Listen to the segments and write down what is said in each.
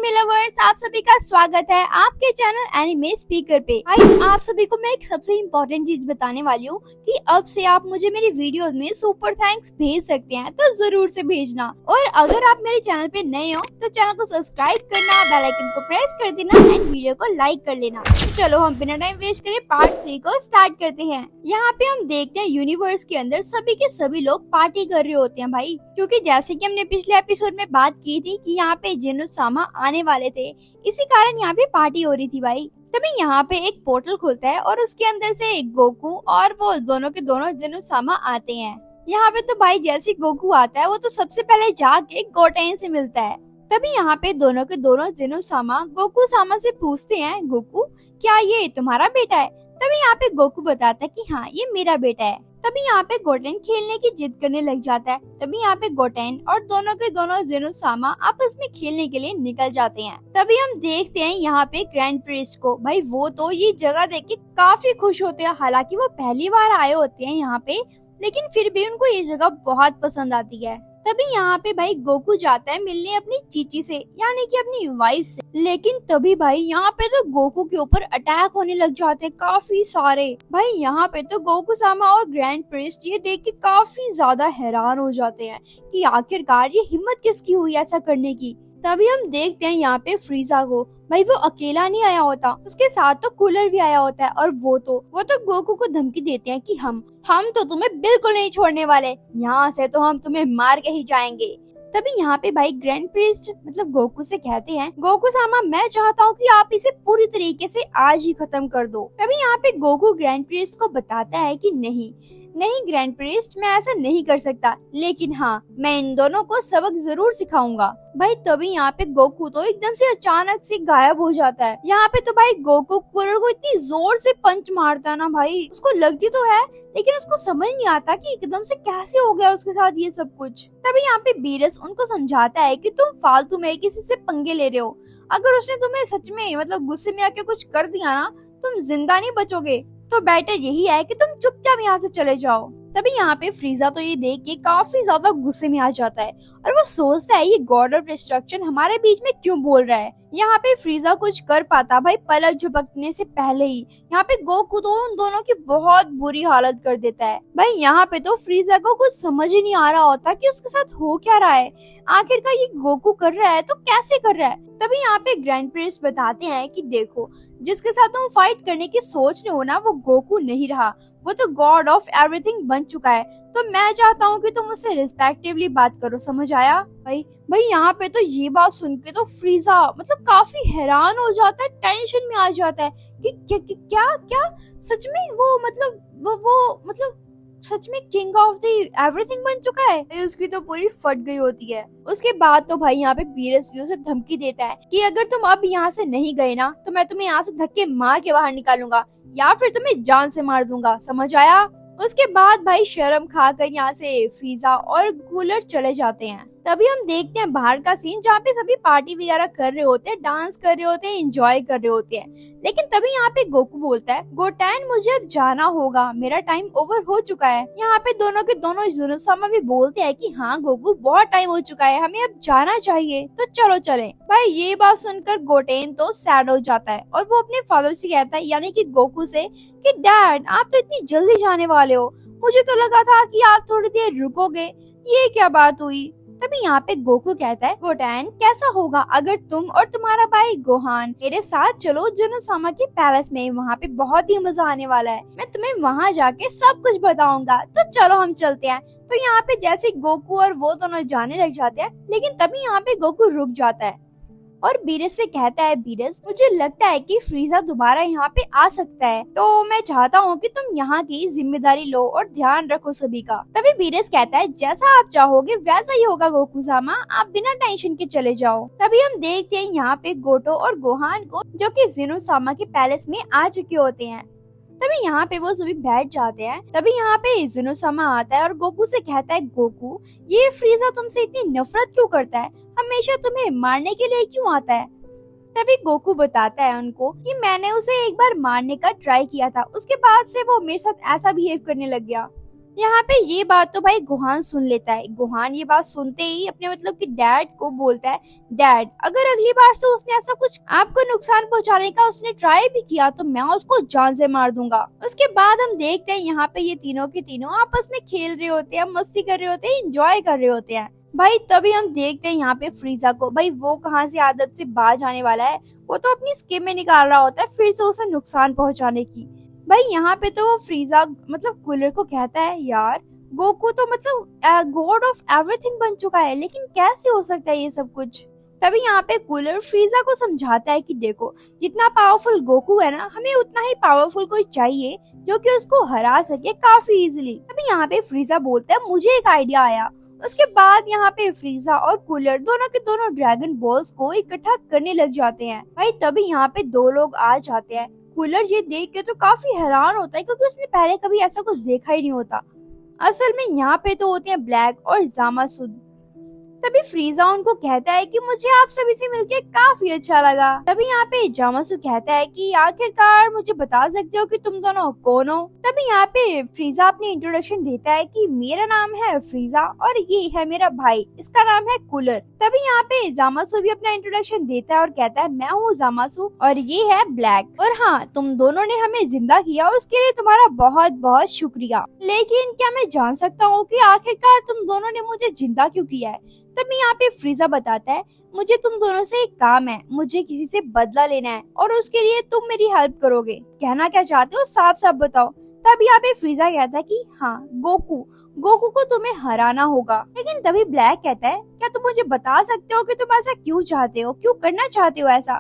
Anime lovers, आप सभी का स्वागत है आपके चैनल एनिमे स्पीकर पे। गाइस, आप सभी को मैं एक सबसे इम्पोर्टेंट चीज बताने वाली हूँ कि अब से आप मुझे मेरी वीडियोस में सुपर थैंक्स भेज सकते हैं, तो जरूर से भेजना। और अगर आप मेरे चैनल पे नए हो तो चैनल को सब्सक्राइब करना, बेल आइकन को प्रेस कर देना एंड वीडियो को लाइक कर लेना। चलो हम बिना टाइम वेस्ट करे पार्ट 3 को स्टार्ट करते हैं। यहाँ पे हम देखते हैं यूनिवर्स के अंदर सभी के सभी लोग पार्टी कर रहे होते हैं भाई, क्योंकि जैसे कि हमने पिछले एपिसोड में बात की थी कि यहाँ पे जिनोसामा आने वाले थे, इसी कारण यहाँ पे पार्टी हो रही थी भाई। तभी यहाँ पे एक पोर्टल खुलता है और उसके अंदर से एक गोकू और वो दोनों के दोनों जिनोसामा आते हैं। यहाँ पे तो भाई जैसे गोकू आता है वो तो सबसे पहले जाके गोटेन से मिलता है। तभी यहाँ पे दोनों के दोनों जिनोसामा गोकू सामा से पूछते हैं, गोकू क्या ये तुम्हारा बेटा है? तभी यहाँ पे गोकू बताता है कि हाँ ये मेरा बेटा है। तभी यहाँ पे गोटेन खेलने की जिद करने लग जाता है। तभी यहाँ पे गोटेन और दोनों के दोनों जिनोसामा आपस में खेलने के लिए निकल जाते हैं। तभी हम देखते हैं यहाँ पे ग्रैंड प्रीस्ट को। भाई वो तो ये जगह देख के काफी खुश होते हैं, हालांकि वो पहली बार आए होते हैं यहाँ पे, लेकिन फिर भी उनको ये जगह बहुत पसंद आती है। तभी यहाँ पे भाई गोकू जाता है मिलने अपनी चीची से, यानी कि अपनी वाइफ से। लेकिन तभी भाई यहाँ पे तो गोकू के ऊपर अटैक होने लग जाते हैं काफी सारे। भाई यहाँ पे तो गोकू सामा और ग्रैंड प्रीस्ट ये देख के काफी ज्यादा हैरान हो जाते हैं कि आखिरकार ये हिम्मत किसकी हुई ऐसा करने की। तभी हम देखते हैं यहाँ पे फ्रीजा को। भाई वो अकेला नहीं आया होता, उसके साथ तो कूलर भी आया होता है और वो तो गोकू को धमकी देते हैं कि हम तो तुम्हें बिल्कुल नहीं छोड़ने वाले, यहाँ से तो हम तुम्हें मार के ही जाएंगे। तभी यहाँ पे भाई ग्रैंड प्रीस्ट मतलब गोकू से कहते हैं, गोकू सामा मैं चाहता हूँ कि आप इसे पूरी तरीके से आज ही खत्म कर दो। तभी यहाँ पे गोकू ग्रैंड प्रीस्ट को बताता है कि नहीं ग्रैंड प्रीस्ट, मैं ऐसा नहीं कर सकता, लेकिन हाँ मैं इन दोनों को सबक जरूर सिखाऊंगा। भाई तभी यहाँ पे गोकू तो एकदम से अचानक से गायब हो जाता है। यहाँ पे तो भाई गोकू कूलर को इतनी जोर से पंच मारता है ना भाई, उसको लगती तो है लेकिन उसको समझ नहीं आता कि एकदम से कैसे हो गया उसके साथ ये सब कुछ। तभी यहाँ पे बीरस उनको समझाता है कि तुम फालतू में किसी से पंगे ले रहे हो, अगर उसने तुम्हें सच में मतलब गुस्से में आके कुछ कर दिया ना, तुम जिंदा नहीं बचोगे, तो बेटर यही है कि तुम चुपचाप यहाँ से चले जाओ। तभी यहाँ पे फ्रीजा तो ये देख के काफी ज्यादा गुस्से में आ जाता है और वो सोचता है ये गॉड ऑफ डिस्ट्रक्शन हमारे बीच में क्यों बोल रहा है। यहाँ पे फ्रीजा कुछ कर पाता भाई पलक झपकने से पहले ही यहाँ पे गोकू तो उन दोनों की बहुत बुरी हालत कर देता है। भाई यहाँ पे तो फ्रीजा को कुछ समझ ही नहीं आ रहा होता कि उसके साथ हो क्या रहा है, आखिरकार ये गोकू कर रहा है तो कैसे कर रहा है। तभी यहाँ पे ग्रैंड प्रीस्ट बताते हैं कि देखो जिसके साथ तुम फाइट करने की सोच रहे हो ना, वो गोकू नहीं रहा, वो तो गॉड ऑफ एवरीथिंग बन चुका है। तो मैं चाहता हूँ कि तुम उससे रिस्पेक्टिवली बात करो, समझ आया? भाई यहाँ पे तो ये बात सुन के तो फ्रीजा मतलब काफी हैरान हो जाता है, टेंशन में आ जाता है कि क्या सच में वो मतलब सच में किंग ऑफ द एवरीथिंग बन चुका है। उसकी तो पूरी फट गई होती है। उसके बाद तो भाई यहाँ पे बीरस भी उसे धमकी देता है कि अगर तुम अब यहाँ से नहीं गए ना तो मैं तुम्हें यहाँ से धक्के मार के बाहर निकालूंगा या फिर तुम्हें जान से मार दूंगा, समझ आया? उसके बाद भाई शर्म खाकर यहाँ से फ्रीजा और कूलर चले जाते हैं। तभी हम देखते हैं बाहर का सीन जहाँ पे सभी पार्टी वगैरह कर रहे होते हैं, डांस कर रहे होते हैं, एंजॉय कर रहे होते हैं। लेकिन तभी यहाँ पे गोकू बोलता है, गोटेन मुझे अब जाना होगा, मेरा टाइम ओवर हो चुका है। यहाँ पे दोनों के दोनों जिनोसामा भी बोलते हैं कि हाँ गोकू बहुत टाइम हो चुका है, हमें अब जाना चाहिए, तो चलो चले। भाई ये बात सुनकर गोटेन तो सैड हो जाता है और वो अपने फादर से कहता है यानी कि गोकू से कि डैड आप तो इतनी जल्दी जाने वाले हो, मुझे तो लगा था कि आप थोड़ी देर रुकोगे, ये क्या बात हुई? तभी यहाँ पे गोकू कहता है, गोटेन कैसा होगा अगर तुम और तुम्हारा भाई गोहान मेरे साथ चलो जिनोसामा के पैलेस में, वहाँ पे बहुत ही मजा आने वाला है, मैं तुम्हें वहाँ जाके सब कुछ बताऊंगा, तो चलो हम चलते हैं। तो यहाँ पे जैसे गोकू और वो दोनों जाने लग जाते हैं, लेकिन तभी यहाँ पे गोकू रुक जाता है और बीरस से कहता है, बीरस मुझे लगता है कि फ्रीजा दोबारा यहाँ पे आ सकता है, तो मैं चाहता हूँ कि तुम यहाँ की जिम्मेदारी लो और ध्यान रखो सभी का। तभी बीरस कहता है जैसा आप चाहोगे वैसा ही होगा गोकू सामा, आप बिना टेंशन के चले जाओ। तभी हम देखते हैं यहाँ पे गोटो और गोहान को जो कि जिनोसामा के पैलेस में आ चुके होते हैं। तभी यहाँ पे वो सभी बैठ जाते हैं। तभी यहाँ पे जिनोसामा आता है और गोकू से कहता है, गोकू ये फ्रीजा तुमसे इतनी नफरत क्यों करता है, हमेशा तुम्हें मारने के लिए क्यों आता है? तभी गोकू बताता है उनको कि मैंने उसे एक बार मारने का ट्राई किया था, उसके बाद से वो मेरे साथ ऐसा बिहेव करने लग गया। यहाँ पे ये बात तो भाई गोहान सुन लेता है। गोहान ये बात सुनते ही अपने मतलब कि डैड को बोलता है, डैड अगर अगली बार से उसने ऐसा कुछ आपको नुकसान पहुंचाने का उसने ट्राई भी किया तो मैं उसको जान से मार दूंगा। उसके बाद हम देखते हैं यहाँ पे ये तीनों के तीनों आपस में खेल रहे होते हैं, मस्ती कर रहे होते हैं, इंजॉय कर रहे होते हैं। भाई तभी हम देखते हैं यहाँ पे फ्रीजा को। भाई वो कहाँ से आदत से बाज आने वाला है, वो तो अपनी स्किन में निकाल रहा होता है फिर से उसे नुकसान पहुंचाने की। भाई यहाँ पे तो वो फ्रीजा मतलब कूलर को कहता है, यार गोकू तो मतलब गॉड ऑफ एवरीथिंग बन चुका है, लेकिन कैसे हो सकता है ये सब कुछ। तभी यहाँ पे कूलर फ्रीजा को समझाता है कि देखो जितना पावरफुल गोकू है ना, हमें उतना ही पावरफुल कोई चाहिए जो कि उसको हरा सके काफी इजीली। तभी यहाँ पे फ्रीजा बोलता है, मुझे एक आइडिया आया। उसके बाद यहाँ पे फ्रीजा और कूलर दोनों के दोनों ड्रैगन बॉल्स को इकट्ठा करने लग जाते हैं। भाई तभी यहाँ पे दो लोग आ जाते हैं। कूलर ये देख के तो काफी हैरान होता है क्योंकि उसने पहले कभी ऐसा कुछ देखा ही नहीं होता। असल में यहाँ पे तो होते हैं ब्लैक और जामासुद। तभी फ्रीजा उनको कहता है कि मुझे आप सभी से मिलके काफी अच्छा लगा। तभी यहाँ पे जामासु कहता है कि आखिरकार मुझे बता सकते हो कि तुम दोनों कौन हो। तभी यहाँ पे फ्रीजा अपनी इंट्रोडक्शन देता है कि मेरा नाम है फ्रीजा और ये है मेरा भाई, इसका नाम है कूलर। तभी यहाँ पे जामासु भी अपना इंट्रोडक्शन देता है और कहता है मैं हूँ जामासु और ये है ब्लैक, और हाँ तुम दोनों ने हमें जिंदा किया उसके लिए तुम्हारा बहुत बहुत शुक्रिया। लेकिन क्या मैं जान सकता हूँ कि आखिरकार तुम दोनों ने मुझे जिंदा क्यों किया है। तभी यहाँ पे फ्रीजा बताता है, मुझे तुम दोनों से एक काम है, मुझे किसी से बदला लेना है और उसके लिए तुम मेरी हेल्प करोगे। कहना क्या चाहते हो साफ साफ बताओ। तब यहाँ पे फ्रीजा कहता है कि हाँ गोकू को तुम्हें हराना होगा। लेकिन तभी ब्लैक कहता है, क्या तुम मुझे बता सकते हो कि तुम ऐसा क्यों चाहते हो, क्यों करना चाहते हो ऐसा।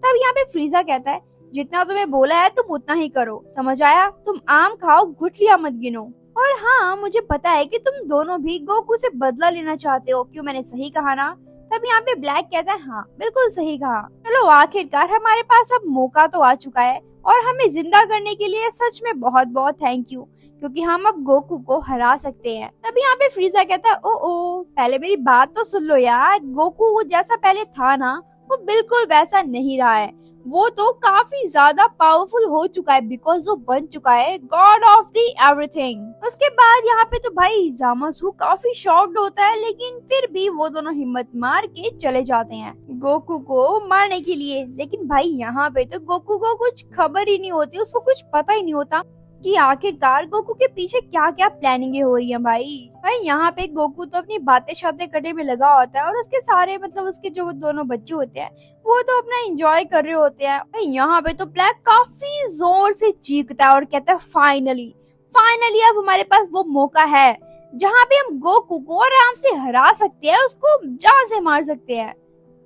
तब यहाँ पे फ्रीजा कहता है, जितना तुम्हें बोला है तुम उतना ही करो, समझ आया। तुम आम खाओ गुठलियां मत गिनो। और हाँ मुझे पता है कि तुम दोनों भी गोकू से बदला लेना चाहते हो, क्यों मैंने सही कहा ना। तब यहाँ पे ब्लैक कहता है, हाँ बिल्कुल सही कहा। चलो आखिरकार हमारे पास अब मौका तो आ चुका है और हमें जिंदा करने के लिए सच में बहुत बहुत थैंक यू, क्योंकि हम अब गोकू को हरा सकते हैं। तभी यहाँ पे फ्रीजा कहता है, ओ पहले मेरी बात तो सुन लो यार, गोकू वो जैसा पहले था ना वो बिल्कुल वैसा नहीं रहा है, वो तो काफी ज्यादा पावरफुल हो चुका है बिकॉज वो बन चुका है गॉड ऑफ द एवरीथिंग। उसके बाद यहाँ पे तो भाई जामासु काफी शॉक्ड होता है, लेकिन फिर भी वो दोनों हिम्मत मार के चले जाते हैं गोकू को मारने के लिए। लेकिन भाई यहाँ पे तो गोकू को कुछ खबर ही नहीं होती, उसको कुछ पता ही नहीं होता कि आखिरकार गोकू के पीछे क्या क्या प्लानिंग हो रही है। भाई यहाँ पे गोकू तो अपनी बातें शातें करने में लगा होता है और उसके सारे मतलब उसके जो दोनों बच्चे होते हैं वो तो अपना एंजॉय कर रहे होते हैं। भाई यहाँ पे तो ब्लैक काफी जोर से चीखता है और कहता है, फाइनली अब हमारे पास वो मौका है जहाँ पे हम गोकू को आराम से हरा सकते हैं, उसको जान से मार सकते हैं।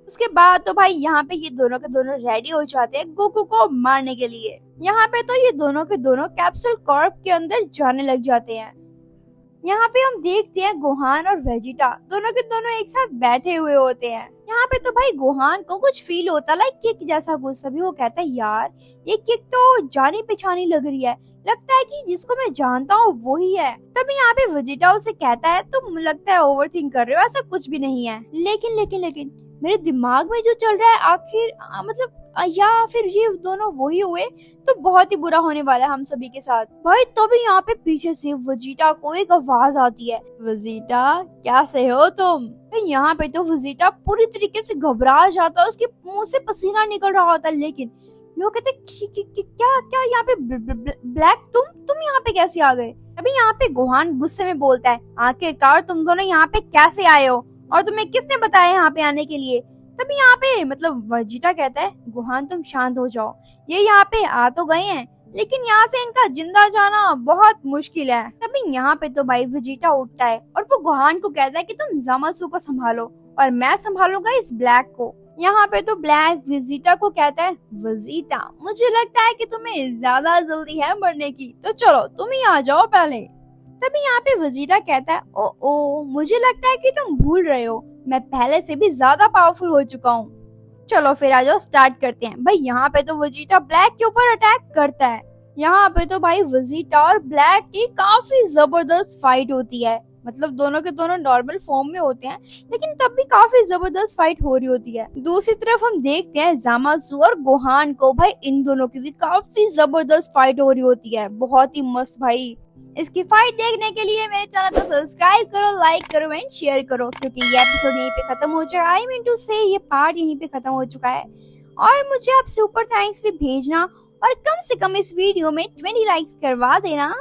उसके बाद तो भाई यहाँ पे ये दोनों के दोनों रेडी हो जाते हैं गोकू को मारने के लिए। यहाँ पे तो ये दोनों के दोनों कैप्सूल कॉर्प के अंदर जाने लग जाते हैं। यहाँ पे हम देखते हैं गोहान और वेजिटा दोनों के दोनों एक साथ बैठे हुए होते हैं। यहाँ पे तो भाई गोहान को कुछ फील होता लाइक किक जैसा कुछ। तभी वो कहता है, यार ये किक तो जानी पहचानी लग रही है, लगता है कि जिसको मैं जानता हूँ वो ही है। तभी यहाँ पे वेजिटा उसे कहता है, तुम लगता है ओवरथिंक कर रहे हो, ऐसा कुछ भी नहीं है। लेकिन मेरे दिमाग में जो चल रहा है आखिर मतलब या फिर ये दोनों वही हुए तो बहुत ही बुरा होने वाला है हम सभी के साथ। भाई तभी यहाँ पे पीछे से वेजिटा को एक आवाज आती है, वेजिटा कैसे हो तुम। यहाँ पे तो वेजिटा पूरी तरीके से घबरा जाता है, उसके मुंह से पसीना निकल रहा होता है। लेकिन लोग कहते क्या यहाँ पे ब्लैक तुम यहाँ पे कैसे आ गए। अभी यहाँ पे गोहान गुस्से में बोलता है, आखिरकार तुम दोनों यहाँ पे कैसे आए हो और तुम्हें किसने बताया यहाँ पे आने के लिए। तभी यहाँ पे मतलब वेजिटा कहता है, गोहान तुम शांत हो जाओ, ये यहाँ पे आ तो गए हैं लेकिन यहाँ से इनका जिंदा जाना बहुत मुश्किल है। तभी यहाँ पे तो भाई वेजिटा उठता है और वो गोहान को कहता है कि तुम जामासु को संभालो और मैं संभालूंगा इस ब्लैक को। यहाँ पे तो ब्लैक वेजिटा को कहता है, वेजिटा मुझे लगता है कि तुम्हें ज्यादा जल्दी है मरने की, तो चलो तुम ही आ जाओ पहले। तभी यहाँ पे वेजिटा कहता है, ओ मुझे लगता है कि तुम भूल रहे हो, मैं पहले से भी ज्यादा पावरफुल हो चुका हूँ। चलो फिर आ जाओ स्टार्ट करते हैं। भाई यहाँ पे तो वेजिटा ब्लैक के ऊपर अटैक करता है। यहाँ पे तो भाई वेजिटा और ब्लैक की काफी जबरदस्त फाइट होती है, मतलब दोनों के दोनों नॉर्मल फॉर्म में होते हैं लेकिन तब भी काफी जबरदस्त फाइट हो रही होती है। दूसरी तरफ हम देखते हैं जामासु और गोहान को, भाई इन दोनों की भी काफी जबरदस्त फाइट हो रही होती है, बहुत ही मस्त। भाई इसकी फाइट देखने के लिए मेरे चैनल को सब्सक्राइब करो, लाइक करो एंड शेयर करो, क्योंकि ये एपिसोड यहीं पे खत्म हो चुका है। आई मीन टू से ये पार्ट यहीं पे खत्म हो चुका है और मुझे आप सुपर थैंक्स भी भेजना और कम से कम इस वीडियो में 20 लाइक्स करवा देना।